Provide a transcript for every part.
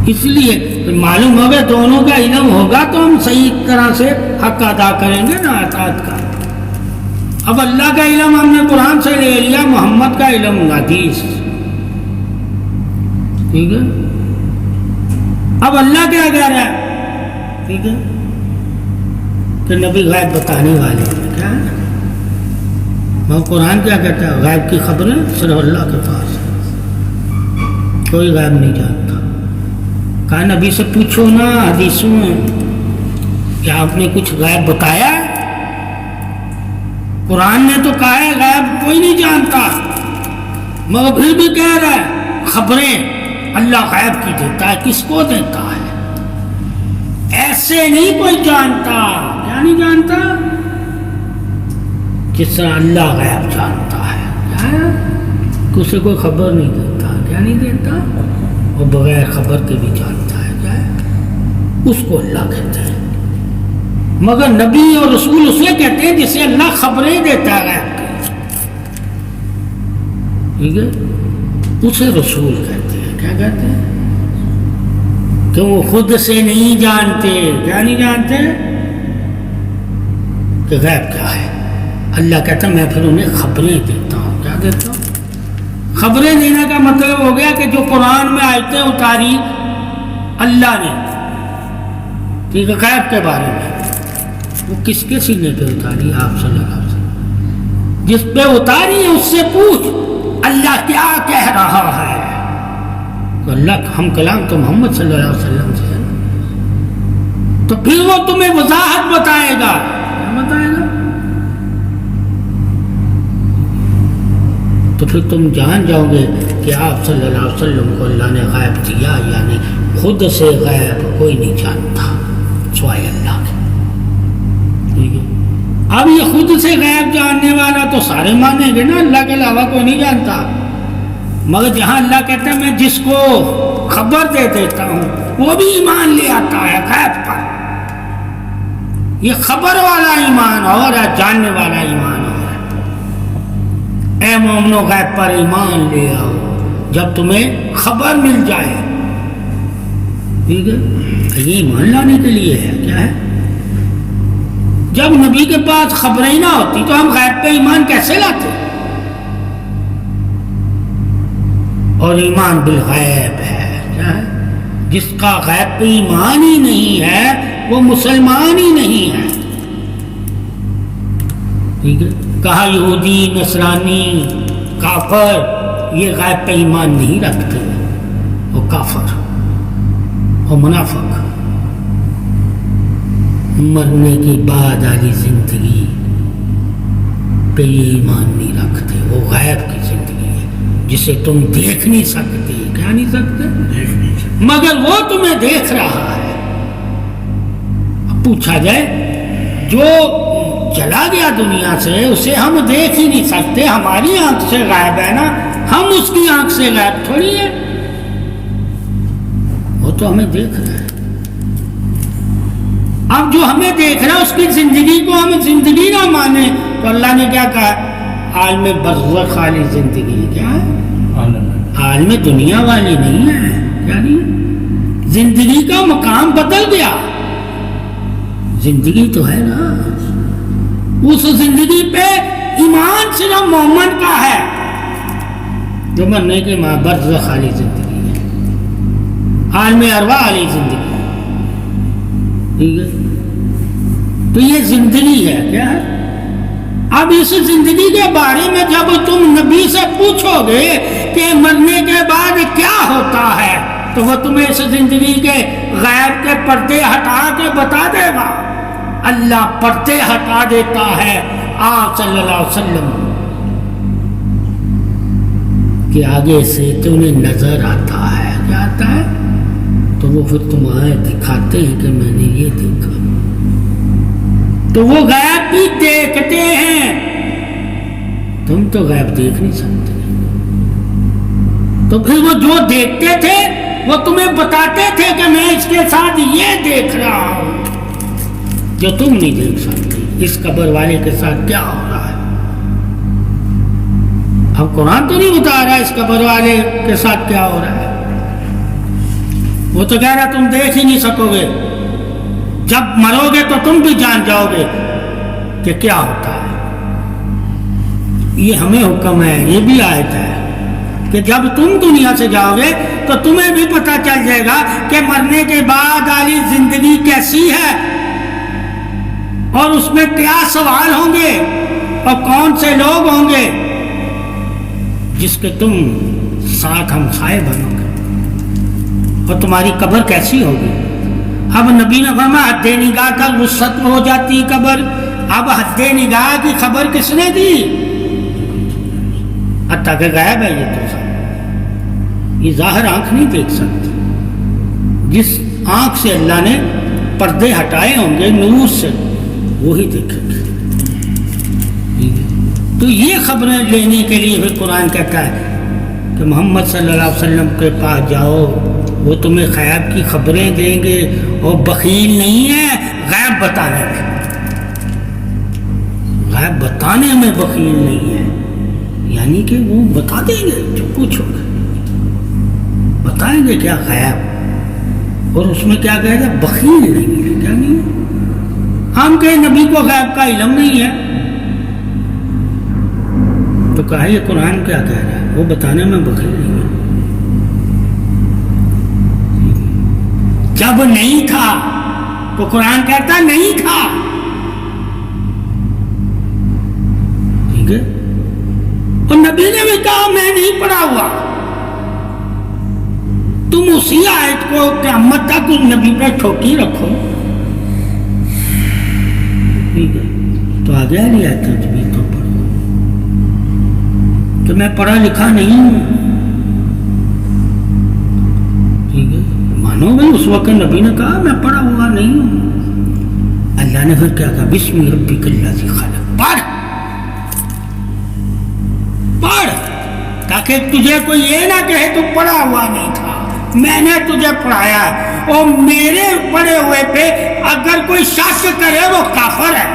اس لیے معلوم ہوگا دونوں کا علم ہوگا تو ہم صحیح طرح سے حق ادا کریں گے نا اطاعت کا. اب اللہ کا علم ہم نے قرآن سے لے لیا، محمد کا علم حدیث. ٹھیک ہے. اب اللہ کیا کہہ رہا ہے؟ ٹھیک ہے کہ نبی غیب بتانے والے ہیں. کیا ہے وہ قرآن کیا کہتا ہے؟ غیب کی خبریں صرف اللہ کے پاس ہے، کوئی غیب نہیں جانتا. کہا نبی سے پوچھو نا حدیثوں میں، کیا آپ نے کچھ غیب بتایا ہے؟ قرآن نے تو کہا ہے غیب کوئی نہیں جانتا، مگر پھر بھی کہہ رہا ہے خبریں اللہ غیب کی دیتا ہے. کس کو دیتا ہے؟ ایسے نہیں کوئی جانتا. کیا نہیں جانتا؟ جس طرح اللہ غیب جانتا ہے. کیا ہے؟ کسی کو خبر نہیں دیتا. کیا نہیں دیتا؟ اور بغیر خبر کے بھی جانتا ہے. کیا ہے؟ اس کو اللہ کہتے ہیں. مگر نبی اور رسول اسے کہتے ہیں جسے اللہ خبریں دیتا ہے غیب کی. ٹھیک ہے. اسے رسول کہتے ہیں. کیا کہتے ہیں؟ کہ وہ خود سے نہیں جانتے. کیا نہیں جانتے؟ کہ غیب کیا ہے. اللہ کہتا ہے میں پھر انہیں خبریں دیتا ہوں. کیا دیتا ہوں؟ خبریں دینے کا مطلب ہو گیا کہ جو قرآن میں آیتیں اتاری اللہ نے، ٹھیک ہے، غیب کے بارے میں، وہ کس کے سینے پہ اتاری؟ آپ صلی اللہ علیہ وسلم. جس پہ اتاری ہے اس سے پوچھ اللہ کیا کہہ رہا ہے. تو اللہ ہم کلام تو محمد صلی اللہ علیہ وسلم سے ہے، تو پھر وہ تمہیں وضاحت بتائے گا. کیا بتائے گا؟ تو پھر تم جان جاؤ گے کہ آپ صلی اللہ علیہ وسلم کو اللہ نے غیب دیا یا نہیں. خود سے غیب کوئی نہیں جانتا سوائے اللہ کے. ٹھیک ہے. اب یہ خود سے غیب جاننے والا تو سارے مانیں گے نا، اللہ کے علاوہ کوئی نہیں جانتا. مگر جہاں اللہ کہتا ہے میں جس کو خبر دے دیتا ہوں وہ بھی ایمان لے آتا ہے غیب پر. یہ خبر والا ایمان اور ہے، جاننے والا ایمان اور ہے. اے مومنو غیب پر ایمان لے آؤ جب تمہیں خبر مل جائے. ٹھیک ہے. یہ ایمان لانے کے لیے ہے. کیا ہے؟ جب نبی کے پاس خبریں نہ ہوتی تو ہم غیب پہ ایمان کیسے لاتے؟ اور ایمان بالغیب ہے. کیا ہے؟ جس کا غیب پہ ایمان ہی نہیں ہے وہ مسلمان ہی نہیں ہے. ٹھیک ہے. کہا یہودی، نصرانی، کافر یہ غیب پہ ایمان نہیں رکھتے، وہ کافر اور منافق. مرنے کے بعد والی زندگی پہ یہ ایمان نہیں رکھتے. وہ غیب کی زندگی ہے جسے تم دیکھ نہیں سکتے. کیا نہیں سکتے؟ مگر وہ تمہیں دیکھ رہا ہے. اب پوچھا جائے جو چلا گیا دنیا سے اسے ہم دیکھ ہی نہیں سکتے، ہماری آنکھ سے غائب ہے نا، ہم اس کی آنکھ سے غائب تھوڑی ہے. وہ تو ہمیں دیکھ رہا ہے. اب جو ہمیں دیکھ رہا ہے اس کی زندگی کو ہم زندگی نہ مانے تو اللہ نے کیا کہا؟ عالم برزخ والی زندگی. کیا ہے؟ عالم دنیا والی نہیں ہے. کیا نہیں؟ زندگی کا مقام بدل گیا. زندگی تو ہے نا، اس زندگی پہ ایمان صرف مومن کا ہے جو مرنے کے ماں برزخ والی زندگی ہے، عالم ارواح والی زندگی. ٹھیک ہے. تو یہ زندگی ہے. کیا ہے؟ اب اس زندگی کے بارے میں جب تم نبی سے پوچھو گے کہ مرنے کے بعد کیا ہوتا ہے تو وہ تمہیں اس زندگی کے غیب کے پردے ہٹا کے بتا دے گا. اللہ پردے ہٹا دیتا ہے آپ صلی اللہ علیہ وسلم کہ آگے سے تمہیں نظر آتا ہے. کیا آتا ہے؟ تو وہ پھر تمہیں دکھاتے ہیں کہ میں نے یہ دیکھا. تو وہ غیب بھی دیکھتے ہیں، تم تو غیب دیکھ نہیں سکتے. تو پھر وہ جو دیکھتے تھے وہ تمہیں بتاتے تھے کہ میں اس کے ساتھ یہ دیکھ رہا ہوں جو تم نہیں دیکھ سکتے. اس قبر والے کے ساتھ کیا ہو رہا ہے؟ اب قرآن تو نہیں بتا رہا اس قبر والے کے ساتھ کیا ہو رہا ہے. وہ تو کہہ رہا تم دیکھ ہی نہیں سکو گے، جب مرو گے تو تم بھی جان جاؤ گے کہ کیا ہوتا ہے۔ یہ ہمیں حکم ہے، یہ بھی آیت ہے کہ جب تم دنیا سے جاؤ گے تو تمہیں بھی پتہ چل جائے گا کہ مرنے کے بعد والی زندگی کیسی ہے، اور اس میں کیا سوال ہوں گے، اور کون سے لوگ ہوں گے جس کے تم ساتھ ہمسائے بنو گے، اور تمہاری قبر کیسی ہوگی۔ اب نبی نے فرمایا حد نگاہ کا وسعت ہو جاتی قبر، اب حد نگاہ کی خبر کس نے دی؟ حتیٰ کہ غائب ہے یہ تو سب، یہ ظاہر آنکھ نہیں دیکھ سکتی، جس آنکھ سے اللہ نے پردے ہٹائے ہوں گے نور سے وہی دیکھیں گے۔ تو یہ خبریں لینے کے لیے پھر قرآن کہتا ہے کہ محمد صلی اللہ علیہ وسلم کے پاس جاؤ، وہ تمہیں غیب کی خبریں دیں گے، اور بخیل نہیں ہے غیب بتانے میں، غیب بتانے میں بخیل نہیں ہے، یعنی کہ وہ بتا دیں گے جو کچھ ہوگا، بتائیں گے کیا غیب، اور اس میں کیا کہے گا بخیل نہیں ہے، کیا نہیں ہے۔ ہم کہ نبی کو غیب کا علم نہیں ہے، تو کہا یہ قرآن کیا کہہ رہا ہے، وہ بتانے میں بخیل نہیں ہے۔ جب نہیں تھا تو قرآن کہتا نہیں تھا، ٹھیک ہے، اور نبی نے بھی کہا میں نہیں پڑھا ہوا۔ تم اسی آیت کو قیامت تک اس نبی پہ ٹھوکی رکھو، ٹھیک ہے، تو آگے آ رہی آیت تجوید تو پڑھو کہ میں پڑھا لکھا نہیں ہوں، ٹھیک ہے، مانو گے اس وقت نبی نے کہا میں پڑھا ہوا نہیں ہوں۔ اللہ نے پھر کیا کہا بسم ربک الذی خلق، پڑھ پڑھ، تاکہ تجھے کوئی یہ نہ کہے تو پڑھا ہوا نہیں تھا، میں نے تجھے پڑھایا، اور میرے پڑھے ہوئے پہ اگر کوئی شک کرے وہ کافر ہے،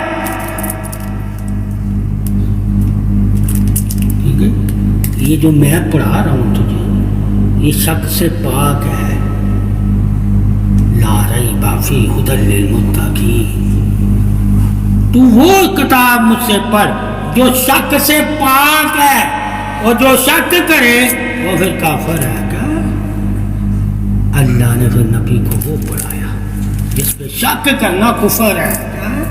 ٹھیک ہے۔ یہ جو میں پڑھا رہا ہوں تجھے یہ شک سے پاک ہے، لا ریب فیہ ھدی للمتقین، تو وہ کتاب مجھ سے پڑھ جو شک سے پاک ہے، اور جو شک کرے وہ پھر کافر ہے۔ کیا اللہ نے پھر نبی کو وہ پڑھایا جس پہ شک کرنا کفر ہے، کیا ہے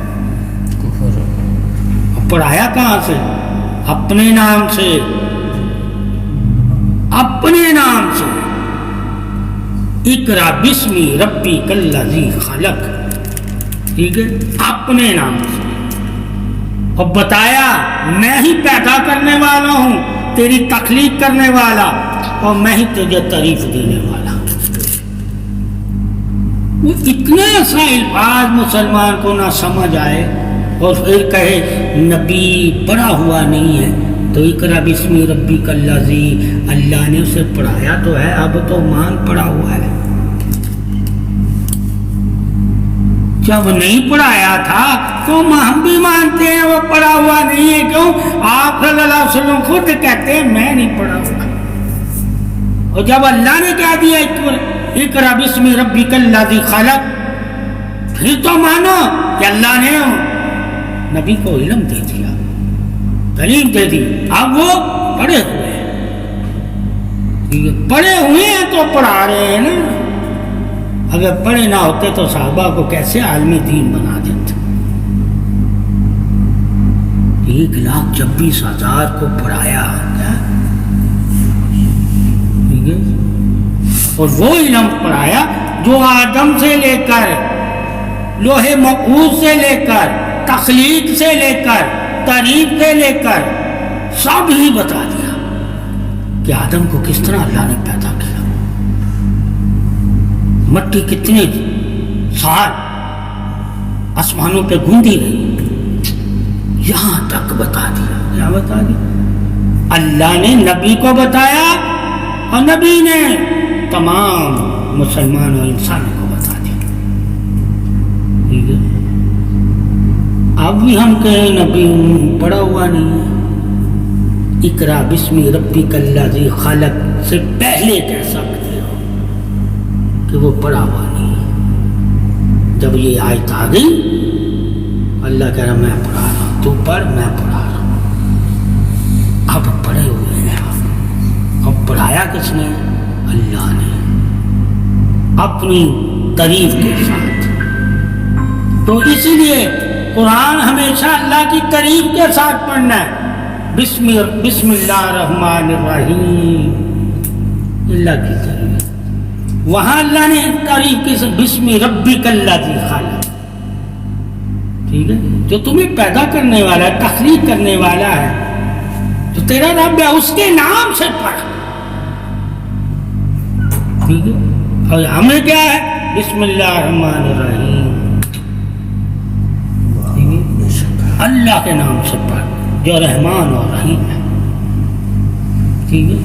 کفر ہے۔ پڑھایا کہاں سے؟ اپنے نام سے، اپنے نام سے، اقرا بسم ربک الذی خلق، ٹھیک ہے، اپنے نام سے، اور بتایا میں ہی پیدا کرنے والا ہوں، تیری تخلیق کرنے والا، اور میں ہی تجھے تعریف دینے والا۔ وہ اتنے ایسا الفاظ مسلمان کو نہ سمجھ آئے، اور پھر کہے نبی پڑھا ہوا نہیں ہے، تو اقرا بسم ربک الذی، اللہ نے اسے پڑھایا تو ہے، اب تو مان پڑھا ہوا ہے۔ جب نہیں پڑھایا تھا تو ہم بھی مانتے ہیں وہ پڑھا ہوا نہیں ہے، کیوں؟ آپ صلی اللہ علیہ وسلم خود کہتے ہیں میں نہیں پڑھا ہوا، اور جب اللہ نے کہہ دیا اقرا بسم ربک الذی خلق، پھر تو مانو کہ اللہ نے نبی کو علم دے دیا، تعلیم دے دی، اب وہ پڑھے ہوئے ہیں، پڑھے ہوئے ہیں تو پڑھا رہے ہیں نا، اگر پڑھے نہ ہوتے تو صحابہ کو کیسے عالم دین بنا دیتے۔ 1,26,000 کو پڑھایا، ٹھیک ہے، اور وہ علم پڑھایا جو آدم سے لے کر لوح محفوظ سے لے کر تخلیق سے لے کر تعریف سے لے کر سب ہی بتا دیا کہ آدم کو کس طرح اللہ نے پیدا کیا، مٹی کتنے سال آسمانوں پہ گوندی رہی، یہاں تک بتا دیا۔ کیا بتا دیا؟ اللہ نے نبی کو بتایا، اور نبی نے تمام مسلمان اور انسانوں کو بتا دیا، ٹھیک ہے۔ اب بھی ہم کہیں نبی پڑھا ہوا نہیں ہے، اقرا بسم ربک الذی خلق سے پہلے کہہ سکتے ہو، کہ وہ پڑھا ہوا نہیں ہے۔ جب یہ آیت آ گئی اللہ کہہ رہا میں پڑھا رہا ہوں، تو پڑھ، میں پڑھا رہا ہوں۔ اب پڑھے ہوئے ہیں آپ، اب پڑھایا کس نے؟ اللہ نے، اپنی تعریف کے ساتھ۔ تو اس لیے قرآن ہمیشہ اللہ کی تعریف کے ساتھ پڑھنا ہے۔ بسم اللہ الرحمن الرحیم، اللہ کی تعریف۔ وہاں اللہ نے تعریف کی بسم ربک الذی خلق، ٹھیک ہے، جو تمہیں پیدا کرنے والا ہے، تخلیق کرنے والا ہے، جو تیرا رب ہے، اس کے نام سے پڑھ، ٹھیک ہے۔ اور ہمیں کیا ہے؟ بسم اللہ الرحمن الرحیم، ٹھیک ہے، اللہ کے نام سے پڑھ جو رحمان اور رحیم ہے، ٹھیک ہے۔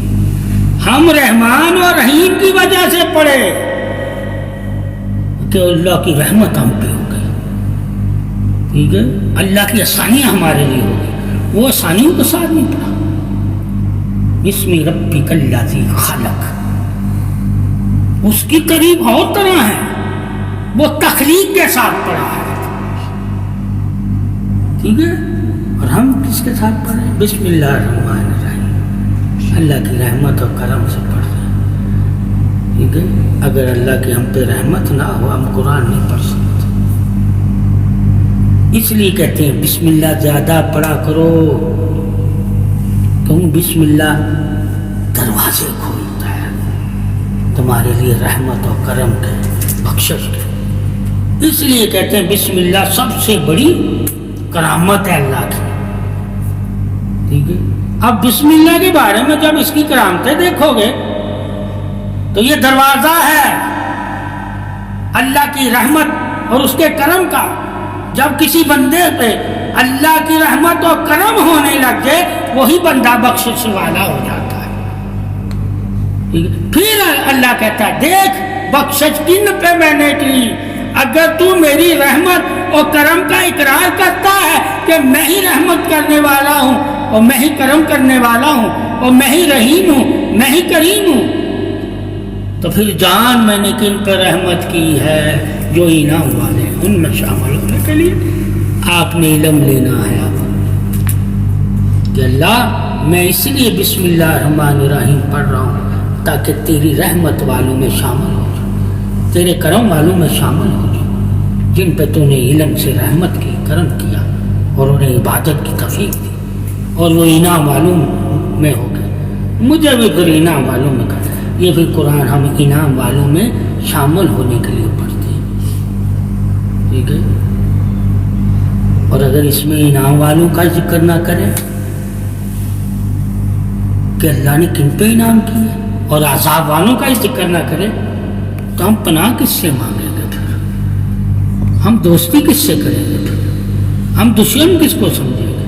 ہم رحمان اور رحیم کی وجہ سے پڑھے کہ اللہ کی رحمت ہم پہ ہو گئی، ٹھیک ہے، اللہ کی آسانیاں ہمارے لیے ہو گئی، وہ آسانیوں کے ساتھ نہیں پڑھا۔ بسم ربک الذی خلق، اس کی قریب اور طرح ہے، وہ تخلیق کے ساتھ پڑھا ہے، ٹھیک ہے۔ اور ہم کس کے ساتھ پڑھ رہے ہیں؟ بسم اللہ الرحمن الرحیم، اللہ کی رحمت اور کرم سے پڑھ رہے ہیں، ٹھیک ہے۔ اگر اللہ کی ہم پہ رحمت نہ ہو ہم قرآن نہیں پڑھ سکتے، اس لیے کہتے ہیں بسم اللہ زیادہ پڑھا کرو، کیوں؟ بسم اللہ دروازے کھولتا ہے تمہارے لیے رحمت اور کرم کے، بخشش کے۔ اس لیے کہتے ہیں بسم اللہ سب سے بڑی کرامت ہے اللہ کی، ٹھیک ہے۔ اب بسم اللہ کے بارے میں جب اس کی کرامتیں دیکھو گے تو یہ دروازہ ہے اللہ کی رحمت اور اس کے کرم کا۔ جب کسی بندے پہ اللہ کی رحمت اور کرم ہونے لگ جائے وہی بندہ بخشش والا ہو جاتا ہے، ٹھیک ہے۔ پھر اللہ کہتا ہے دیکھ بخشش کن پہ میں نے کی، اگر تو میری رحمت اور کرم کا اقرار کرتا ہے کہ میں ہی رحمت کرنے والا ہوں اور میں ہی کرم کرنے والا ہوں اور میں ہی رحیم ہوں، میں ہی کریم ہوں، تو پھر جان میں نے کن پر رحمت کی ہے، جو انعام والے ہیں ان میں شامل ہونے کے لیے آپ نے علم لینا ہے کہ اللہ میں اس لیے بسم اللہ الرحمن الرحیم پڑھ رہا ہوں تاکہ تیری رحمت والوں میں شامل ہو جاؤں، تیرے کرم والوں میں شامل ہو جاؤں، جن پہ تو نے علم سے رحمت کی، کرم کیا اور انہیں عبادت کی توفیق دی اور وہ انعام والوں میں ہو گئے، مجھے بھی پھر انعام والوں میں کہا۔ یہ پھر قرآن ہم انعام والوں میں شامل ہونے کے لیے پڑھتے ہیں، ٹھیک ہے۔ اور اگر اس میں انعام والوں کا ذکر نہ کریں کہ اللہ نے کن پہ انعام کیا اور عذاب والوں کا ہی ذکر نہ کریں تو ہم پناہ کس سے مانگیں گے؟ پھر ہم دوستی کس سے کریں گے؟ پھر ہم دشمن کس کو سمجھیں گے؟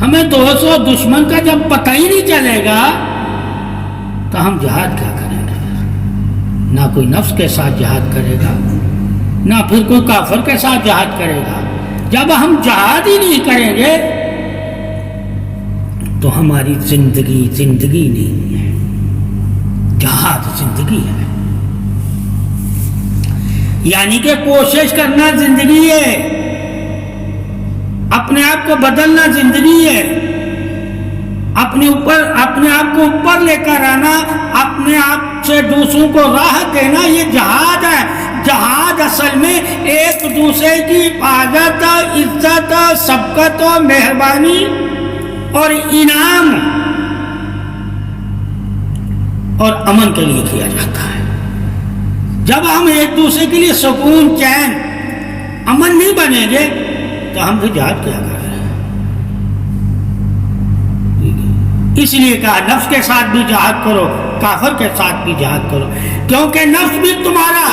ہمیں دوست اور دشمن کا جب پتہ ہی نہیں چلے گا تو ہم جہاد کیا کریں گے؟ نہ کوئی نفس کے ساتھ جہاد کرے گا، نہ پھر کوئی کافر کے ساتھ جہاد کرے گا۔ جب ہم جہاد ہی نہیں کریں گے تو ہماری زندگی نہیں ہے، جہاد زندگی ہے، یعنی کہ کوشش کرنا زندگی ہے، اپنے آپ کو بدلنا زندگی ہے، اپنے آپ کو اوپر لے کر آنا، اپنے آپ سے دوسروں کو راحت دینا، یہ جہاد ہے۔ جہاد اصل میں ایک دوسرے کی حفاظت، عزت، سبقت و مہربانی اور انعام اور امن کے لیے کیا جاتا ہے۔ جب ہم ایک دوسرے کے لیے سکون، چین، امن نہیں بنیں گے تو ہم بھی جہاد کیا کر رہے ہیں؟ اس لیے کہا نفس کے ساتھ بھی جہاد کرو، کافر کے ساتھ بھی جہاد کرو، کیونکہ نفس بھی تمہارا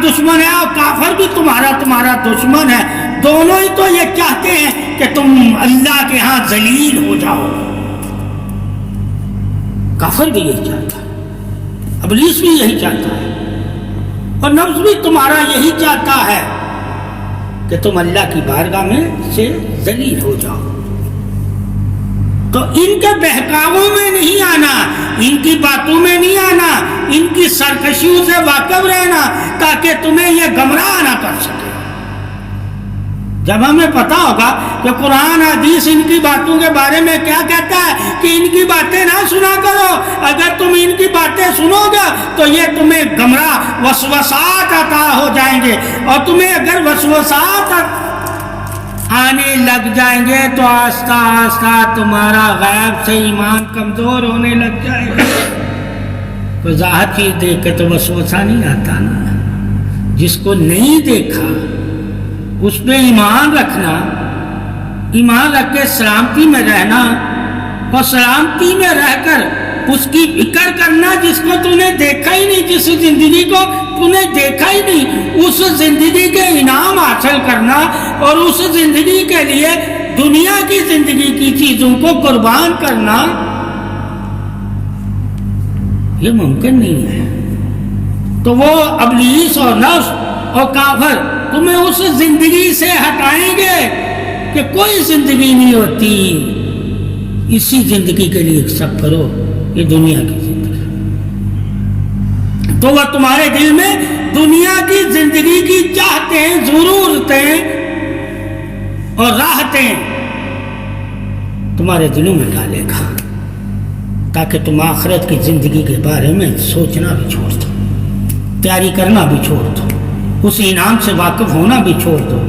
دشمن ہے اور کافر بھی تمہارا دشمن ہے۔ دونوں ہی تو یہ چاہتے ہیں کہ تم اللہ کے ہاں ذلیل ہو جاؤ۔ کافر بھی یہی چاہتا ہے، ابلیس بھی یہی چاہتا ہے، اور نفس بھی تمہارا یہی چاہتا ہے کہ تم اللہ کی بارگاہ میں سے ذلیل ہو جاؤ۔ تو ان کے بہکاووں میں نہیں آنا، ان کی باتوں میں نہیں آنا، ان کی سرکشیوں سے واقف رہنا تاکہ تمہیں یہ گمراہ نہ کر سکے۔ جب ہمیں پتا ہوگا کہ قرآن حدیث ان کی باتوں کے بارے میں کیا کہتا ہے کہ ان کی باتیں نہ سنا کرو، اگر تم ان کی باتیں سنو گے تو یہ تمہیں گمراہ وسوسات عطا ہو جائیں گے، اور تمہیں اگر وسوسات آنے لگ جائیں گے تو آہستہ آہستہ تمہارا غیب سے ایمان کمزور ہونے لگ جائے گا۔ کوئی ظاہر چیز دیکھ کے تو وسوسہ نہیں آتا نا، جس کو نہیں دیکھا اس پہ ایمان رکھنا، ایمان رکھ کے سلامتی میں رہنا، اور سلامتی میں رہ کر اس کی فکر کرنا جس کو تو نے دیکھا ہی نہیں، جس زندگی کو تو نے دیکھا ہی نہیں، اس زندگی کے انعام حاصل کرنا، اور اس زندگی کے لیے دنیا کی زندگی کی چیزوں کو قربان کرنا، یہ ممکن نہیں ہے۔ تو وہ ابلیس اور نفس اور کافر تمہیں اس زندگی سے ہٹائیں گے کہ کوئی زندگی نہیں ہوتی، اسی زندگی کے لیے سب کرو، یہ دنیا کی زندگی۔ تو وہ تمہارے دل میں دنیا کی زندگی کی چاہتیں، ضرورتیں اور راحتیں تمہارے دلوں میں ڈالے گا، تاکہ تم آخرت کی زندگی کے بارے میں سوچنا بھی چھوڑ دو، تیاری کرنا بھی چھوڑ دو، اس انعام سے واقف ہونا بھی چھوڑ دو،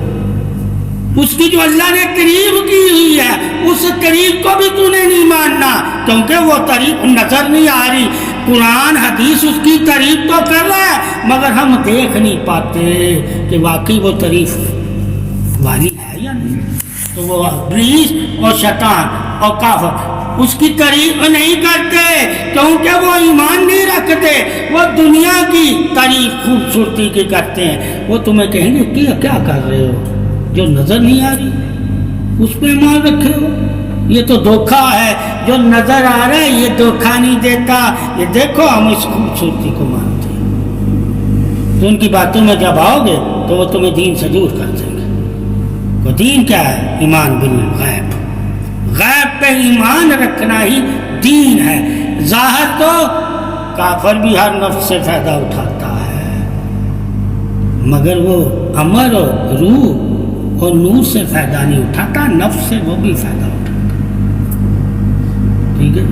اس کی جو اللہ نے تعریف کی ہوئی ہے اس تعریف کو بھی تو نے نہیں ماننا، کیونکہ وہ تعریف نظر نہیں آ رہی۔ قرآن حدیث اس کی تعریف تو کر رہا ہے، مگر ہم دیکھ نہیں پاتے کہ واقعی وہ تعریف والی ہے یا نہیں۔ تو وہ ابلیس اور شیطان اور کافر اس کی تعریف نہیں کرتے، کیونکہ وہ ایمان نہیں رکھتے، وہ دنیا کی تعریف خوبصورتی کی کرتے ہیں۔ وہ تمہیں کہیں گے کہ کیا کر رہے ہو، جو نظر نہیں آ رہی اس پہ ایمان رکھے ہو، یہ تو دھوکہ ہے، جو نظر آ رہا ہے یہ دھوکہ نہیں دیتا، یہ دیکھو ہم اس خوبصورتی کو مانتے ہیں۔ تو ان کی باتوں میں جب آؤ گے تو وہ تمہیں دین سے دور کر دیں گے۔ وہ دین کیا ہے؟ ایمان بالغیب، غیب پہ ایمان رکھنا ہی دین ہے۔ ظاہر تو کافر بھی ہر نفس سے فائدہ اٹھاتا ہے، مگر وہ عمر اور روح اور نور سے فائدہ نہیں اٹھاتا، نفس سے وہ بھی فائدہ اٹھاتا۔ ٹھیک ہے،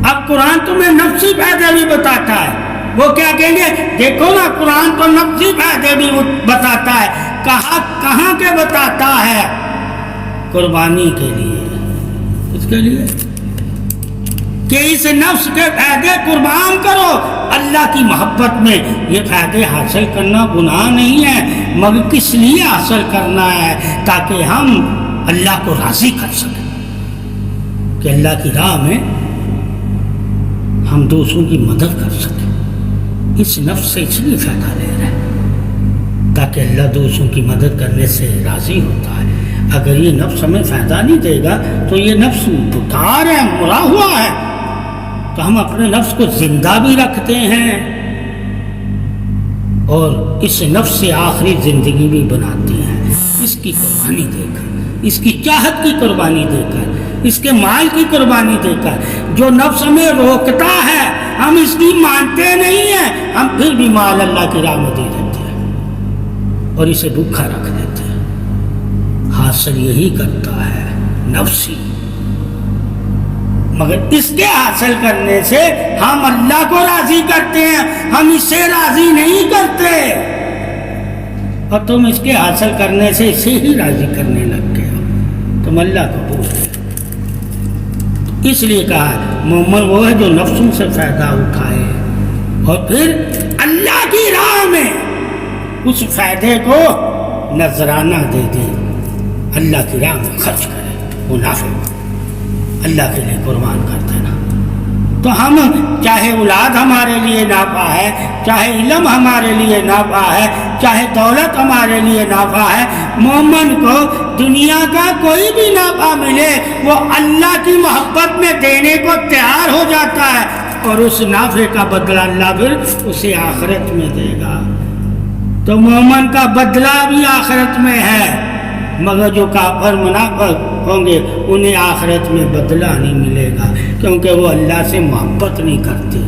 اب قرآن تمہیں نفسی فائدہ بھی بتاتا ہے۔ وہ کیا کہیں گے؟ دیکھو نا، قرآن تو نفسی فائدے بھی بتاتا ہے، کہاں کے بتاتا ہے؟ قربانی کے لیے، اس کے لیے کہ اس نفس کے فائدے قربان کرو اللہ کی محبت میں۔ یہ فائدے حاصل کرنا گناہ نہیں ہے، مگر کس لیے حاصل کرنا ہے؟ تاکہ ہم اللہ کو راضی کر سکیں، کہ اللہ کی راہ میں ہم دوسروں کی مدد کر سکیں۔ اس نفس سے اس لیے فائدہ لے رہے ہیں تاکہ اللہ دوسروں کی مدد کرنے سے راضی ہوتا ہے۔ اگر یہ نفس ہمیں فائدہ نہیں دے گا تو یہ نفس بیکار ہے، مرا ہوا ہے، تو ہم اپنے نفس کو زندہ بھی رکھتے ہیں اور اس نفس سے آخری زندگی بھی بناتے ہیں، اس کی قربانی دے کر، اس کی چاہت کی قربانی دے کر، اس کے مال کی قربانی دے کر۔ جو نفس ہمیں روکتا ہے، ہم اس کی مانتے نہیں ہیں، ہم پھر بھی مال اللہ کی راہ میں دے دیتے ہیں اور اسے بھوکا رکھ دیتے ہیں۔ حاصل یہی کرتا ہے نفسی، مگر اس کے حاصل کرنے سے ہم اللہ کو راضی کرتے ہیں، ہم اس سے راضی نہیں کرتے، اور تم اس کے حاصل کرنے سے اسے ہی راضی کرنے لگ گئے ہو، تم اللہ کو بھول گئے۔ اس لیے کہا مومن وہ ہے جو نفسوں سے فائدہ اٹھائے اور پھر اللہ کی راہ میں اس فائدے کو نذرانہ دے دے، اللہ کی راہ میں خرچ کرے، منافع اللہ کے لیے قربان کر دینا۔ تو ہم چاہے اولاد ہمارے لیے نافع ہے، چاہے علم ہمارے لیے نافع ہے، چاہے دولت ہمارے لیے نافع ہے، مومن کو دنیا کا کوئی بھی نافع ملے وہ اللہ کی محبت میں دینے کو تیار ہو جاتا ہے، اور اس نافع کا بدلہ اللہ پھر اسے آخرت میں دے گا۔ تو مومن کا بدلہ بھی آخرت میں ہے، مگر جو کافر منافق ہوں گے انہیں آخرت میں بدلہ نہیں ملے گا، کیونکہ وہ اللہ سے محبت نہیں کرتے۔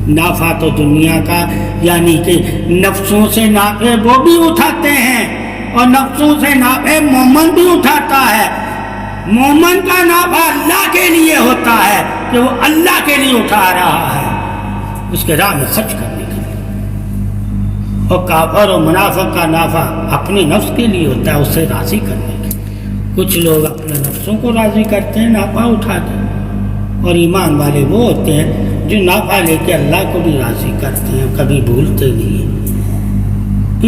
نافع تو دنیا کا یعنی کہ نفسوں سے نافع وہ بھی اٹھاتے ہیں، اور نفسوں سے نافع مومن بھی اٹھاتا ہے۔ مومن کا نافع اللہ کے لیے ہوتا ہے کہ وہ اللہ کے لیے اٹھا رہا ہے، اس کے راہ میں خرچ کرنے کے لیے، اور کافر و منافق کا نافع اپنے نفس کے لیے ہوتا ہے، اسے راضی کرنے کے لیے۔ کچھ لوگ اپنے نفسوں کو راضی کرتے ہیں نافع اٹھا کے، اور ایمان والے وہ ہوتے ہیں جو نافع لے کے اللہ کو بھی راضی کرتے ہیں، کبھی بھولتے نہیں ہیں۔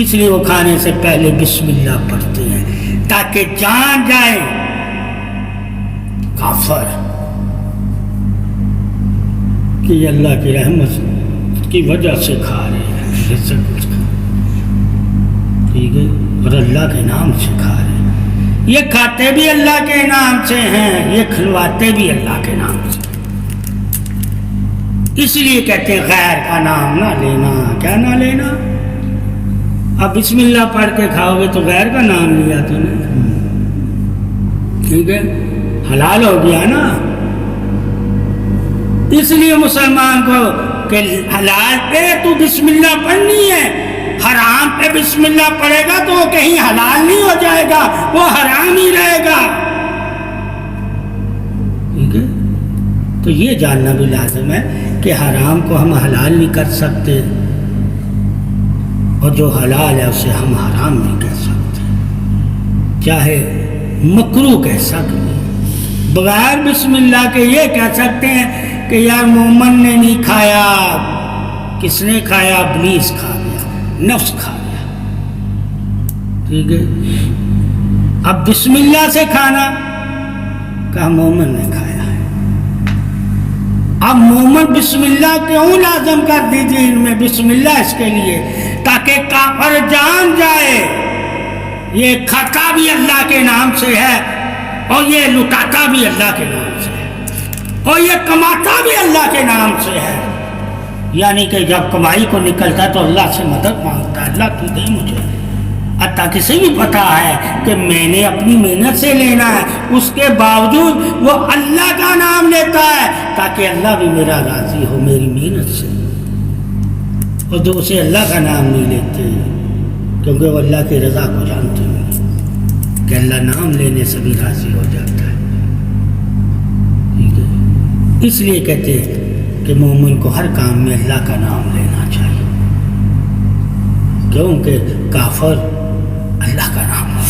اس لیے وہ کھانے سے پہلے بسم اللہ پڑھتے ہیں تاکہ جان جائے کافر کہ یہ اللہ کی رحمت کی وجہ سے کھا رہے ہیں، اس سے کچھ کھا، ٹھیک ہے، اور اللہ کے نام سے کھا رہے ہیں۔ یہ کھاتے بھی اللہ کے نام سے ہیں، یہ کھلواتے بھی اللہ کے نام سے۔ اس لیے کہتے ہیں غیر کا نام نہ لینا۔ کیا نہ لینا؟ اب بسم اللہ پڑھ کے کھاؤ گے تو غیر کا نام لیا تو نہیں، ٹھیک ہے، حلال ہو گیا نا۔ اس لیے مسلمان کو کہ حلال پہ تو بسم اللہ پڑھنی ہے، حرام پہ بسم اللہ پڑھے گا تو وہ کہیں حلال نہیں ہو جائے گا، وہ حرام ہی رہے گا، ٹھیک ہے۔ تو یہ جاننا بھی لازم ہے کہ حرام کو ہم حلال نہیں کر سکتے، اور جو حلال ہے اسے ہم حرام نہیں کہہ سکتے، چاہے مکروہ کہہ سکتے ہیں۔ بغیر بسم اللہ کے یہ کہہ سکتے ہیں کہ یار مومن نے نہیں کھایا، کس نے کھایا؟ ابلیس کھا گیا، نفس کھا گیا، ٹھیک ہے۔ اب بسم اللہ سے کھانا کہا مومن نے کھایا ہے۔ اب مومن بسم اللہ کیوں لازم کر دیجیے ان میں بسم اللہ اس کے لیے تاکہ کافر جان جائے یہ کھاتا بھی اللہ کے نام سے ہے، اور یہ لٹاتا بھی اللہ کے نام سے ہے، اور یہ کماتا بھی اللہ کے نام سے ہے۔ یعنی کہ جب کمائی کو نکلتا تو اللہ سے مدد مانگتا ہے، اللہ تو دے مجھے، حتیٰ کسی بھی پتا ہے کہ میں نے اپنی محنت سے لینا ہے، اس کے باوجود وہ اللہ کا نام لیتا ہے تاکہ اللہ بھی میرا راضی ہو میری محنت سے۔ اور دوسرے اللہ کا نام نہیں لیتے کیونکہ وہ اللہ کی رضا کو جانتے ہیں کہ اللہ نام لینے سے بھی راضی ہو جاتا ہے، ٹھیک ہے۔ اس لیے کہتے ہیں کہ مومن کو ہر کام میں اللہ کا نام لینا چاہیے، کیونکہ کافر اللہ کا نام ہے،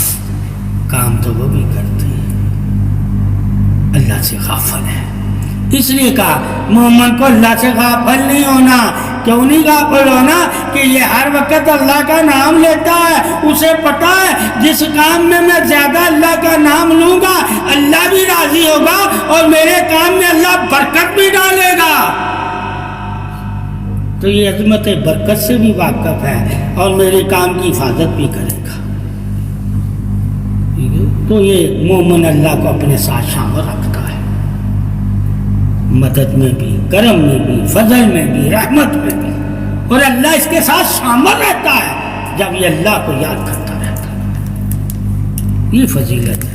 کام تو وہ بھی کرتے ہیں، اللہ سے غافل ہے۔ اس لیے کہا مومن کو اللہ سے غافل نہیں ہونا۔ کیوں نہیں غافل ہونا؟ کہ یہ ہر وقت اللہ کا نام لیتا ہے، اسے پتا ہے جس کام میں میں زیادہ اللہ کا نام لوں گا اللہ بھی راضی ہوگا، اور میرے کام میں اللہ برکت بھی ڈالے گا۔ تو یہ عظمت برکت سے بھی واقف ہے اور میرے کام کی حفاظت بھی کرے گا۔ تو یہ مومن اللہ کو اپنے ساتھ شامل رکھتا ہے، مدد میں بھی، کرم میں بھی، فضل میں بھی، رحمت میں بھی، اور اللہ اس کے ساتھ شامل رہتا ہے جب یہ اللہ کو یاد کرتا رہتا ہے۔ یہ فضیلت ہے۔